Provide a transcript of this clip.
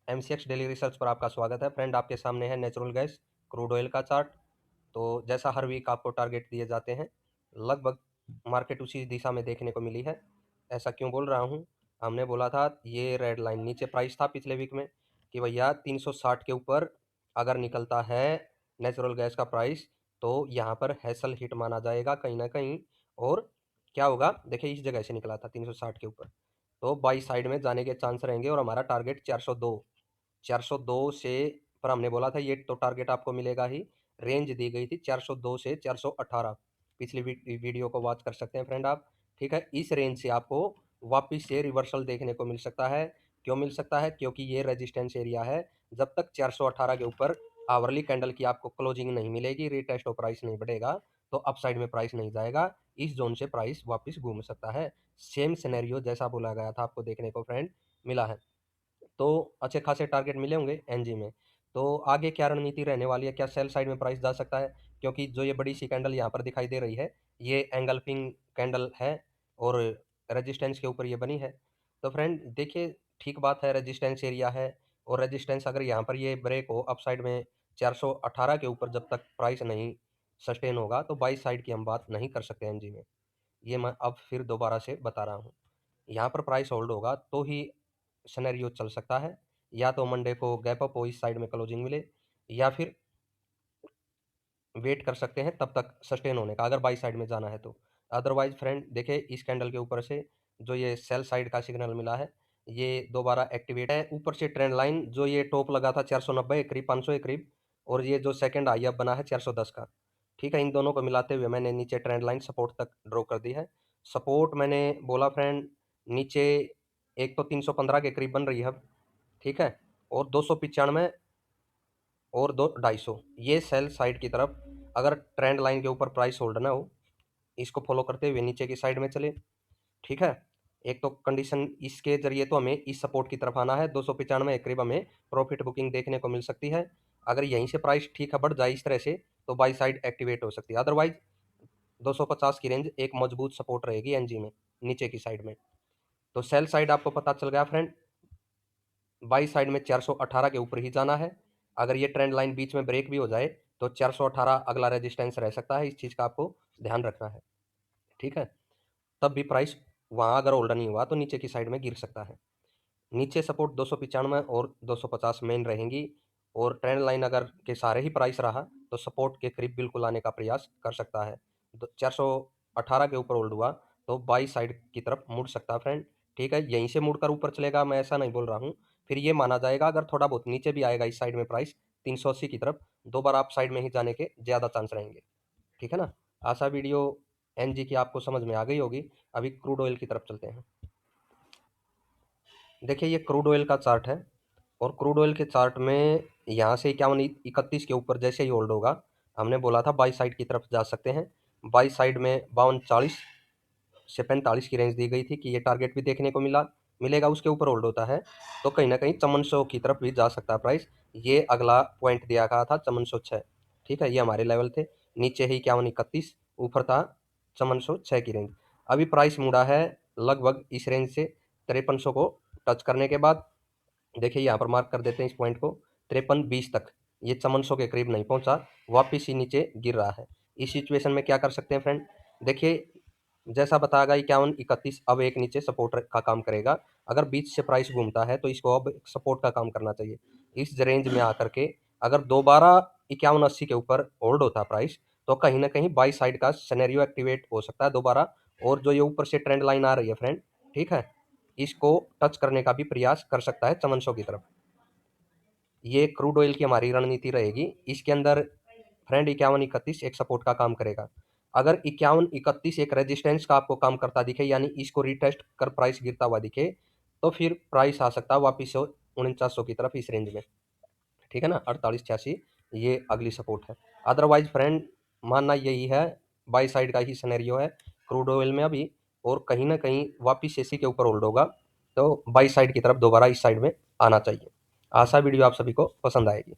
MCX daily research पर आपका स्वागत है। फ्रेंड, आपके सामने है नेचुरल गैस क्रूड ऑयल का चार्ट। तो जैसा हर वीक आपको टारगेट दिए जाते हैं, लगभग मार्केट उसी दिशा में देखने को मिली है। ऐसा क्यों बोल रहा हूँ? हमने बोला था ये रेड लाइन नीचे प्राइस था पिछले वीक में कि भैया 360 के ऊपर अगर निकलता है नेचुरल गैस का प्राइस तो यहाँ पर हैसल हिट माना जाएगा कहीं ना कहीं। और क्या होगा, देखिए इस जगह से निकला था 360 के ऊपर, तो बाई साइड में जाने के चांस रहेंगे। और हमारा टारगेट 402 से, पर हमने बोला था ये तो टारगेट आपको मिलेगा ही। रेंज दी गई थी 402 से 418। पिछली वीडियो को वॉच कर सकते हैं फ्रेंड आप। ठीक है, इस रेंज से आपको वापिस से रिवर्सल देखने को मिल सकता है। क्यों मिल सकता है? क्योंकि ये रेजिस्टेंस एरिया है। जब तक 418 के ऊपर आवरली कैंडल की आपको क्लोजिंग नहीं मिलेगी, रीटेस्ट और प्राइस नहीं बढ़ेगा, तो अपसाइड में प्राइस नहीं जाएगा। इस जोन से प्राइस वापस घूम सकता है। सेम सिनेरियो जैसा बोला गया था आपको देखने को फ्रेंड मिला है। तो अच्छे खासे टारगेट मिले होंगे एनजी में। तो आगे क्या रणनीति रहने वाली है? क्या सेल साइड में प्राइस जा सकता है? क्योंकि जो ये बड़ी सी कैंडल यहाँ पर दिखाई दे रही है, ये एंगल्फिंग कैंडल है और रेजिस्टेंस के ऊपर ये बनी है। तो फ्रेंड देखिए, ठीक बात है, रेजिस्टेंस एरिया है और रेजिस्टेंस अगर यहाँ पर ये ब्रेक हो अप साइड में 418 के ऊपर, जब तक प्राइस नहीं सस्टेन होगा तो बाई साइड की हम बात नहीं कर सकते एनजी में। ये मैं अब फिर दोबारा से बता रहा हूँ। यहाँ पर प्राइस होल्ड होगा तो ही सिनेरियो चल सकता है। या तो मंडे को गैप अप हो, इस साइड में क्लोजिंग मिले, या फिर वेट कर सकते हैं तब तक सस्टेन होने का, अगर बाई साइड में जाना है तो। अदरवाइज फ्रेंड देखिए, इस कैंडल के ऊपर से जो ये सेल साइड का सिग्नल मिला है, ये दोबारा एक्टिवेट है। ऊपर से ट्रेंड लाइन जो ये टॉप लगा था 490 के करीब, 500 के करीब, और ये जो सेकंड आई अब बना है 410 का। ठीक है, इन दोनों को मिलाते हुए मैंने नीचे ट्रेंड लाइन सपोर्ट तक ड्रॉ कर दी है। सपोर्ट मैंने बोला फ्रेंड नीचे एक तो 315 के करीब बन रही है अब। ठीक है, और 295 और 250, ये सेल साइड की तरफ अगर ट्रेंड लाइन के ऊपर प्राइस होल्ड ना हो, इसको फॉलो करते हुए नीचे की साइड में चले। ठीक है, एक तो कंडीशन इसके जरिए तो हमें इस सपोर्ट की तरफ आना है। 295 के करीब हमें प्रॉफिट बुकिंग देखने को मिल सकती है। अगर यहीं से प्राइस ठीक है बढ़ जाए इस तरह से, तो बाई साइड एक्टिवेट हो सकती है। अदरवाइज 250 की रेंज एक मजबूत सपोर्ट रहेगी एनजी में नीचे की साइड में। तो सेल साइड आपको पता चल गया फ्रेंड, बाई साइड में 418 के ऊपर ही जाना है। अगर ये ट्रेंड लाइन बीच में ब्रेक भी हो जाए तो 418 अगला रेजिस्टेंस रह सकता है। इस चीज़ का आपको ध्यान रखना है। ठीक है, तब भी प्राइस वहाँ अगर होल्ड नहीं हुआ तो नीचे की साइड में गिर सकता है। नीचे सपोर्ट 295 और 250 मेन रहेंगी, और ट्रेंड लाइन अगर के सारे ही प्राइस रहा तो सपोर्ट के करीब बिल्कुल आने का प्रयास कर सकता है। 418 के ऊपर होल्ड हुआ तो बाई साइड की तरफ मुड़ सकता है फ्रेंड। ठीक है, यहीं से मुड़कर ऊपर चलेगा मैं ऐसा नहीं बोल रहा हूँ। फिर ये माना जाएगा अगर थोड़ा बहुत नीचे भी आएगा इस साइड में प्राइस 380 की तरफ, दोबारा आप साइड में ही जाने के ज़्यादा चांस रहेंगे। ठीक है ना? आशा वीडियो एनजी की आपको समझ में आ गई होगी। अभी क्रूड ऑयल की तरफ चलते हैं। देखिए ये क्रूड ऑयल का चार्ट है, और क्रूड ऑयल के चार्ट में यहाँ से 51-31 के ऊपर जैसे ही होल्ड होगा, हमने बोला था बाई साइड की तरफ जा सकते हैं। बाई साइड में 52-40 से 45 की रेंज दी गई थी कि ये टारगेट भी देखने को मिलेगा। उसके ऊपर होल्ड होता है तो कहीं ना कहीं 5400 की तरफ भी जा सकता है प्राइस। ये अगला पॉइंट दिया गया था 5406। ठीक है, ये हमारे लेवल थे। नीचे ही 51-31, ऊपर था 5406 की रेंज। अभी प्राइस मुड़ा है लगभग इस रेंज से 5300 को टच करने के बाद। देखिए यहाँ पर मार्क कर देते हैं इस पॉइंट को, 5320 तक ये 5400 के करीब नहीं पहुंचा, वापिस ही नीचे गिर रहा है। इस सिचुएशन में क्या कर सकते हैं फ्रेंड? देखिए जैसा बताया गया 51-31 अब एक नीचे सपोर्ट का काम करेगा। अगर बीच से प्राइस घूमता है तो इसको अब सपोर्ट का काम करना चाहिए। इस रेंज में आकर के अगर दोबारा 51-80 के ऊपर होल्ड होता प्राइस, तो कहीं ना कहीं बाई साइड का सिनेरियो एक्टिवेट हो सकता है दोबारा। और जो ये ऊपर से ट्रेंड लाइन आ रही है फ्रेंड, ठीक है, इसको टच करने का भी प्रयास कर सकता है 5400 की तरफ। ये क्रूड ऑयल की हमारी रणनीति रहेगी। इसके अंदर फ्रेंड 51-31 एक सपोर्ट का काम करेगा। अगर 51-31 एक रेजिस्टेंस का आपको काम करता दिखे, यानी इसको रिटेस्ट कर प्राइस गिरता हुआ दिखे, तो फिर प्राइस आ सकता है वापिस 4900 की तरफ इस रेंज में। ठीक है ना, 48-86 ये अगली सपोर्ट है। अदरवाइज फ्रेंड मानना यही है, बाई साइड का ही सिनेरियो है क्रूड ऑयल में अभी, और कहीं ना कहीं वापिस एसी के ऊपर होल्ड होगा तो बाई साइड की तरफ दोबारा इस साइड में आना चाहिए। आशा वीडियो आप सभी को पसंद आएगी।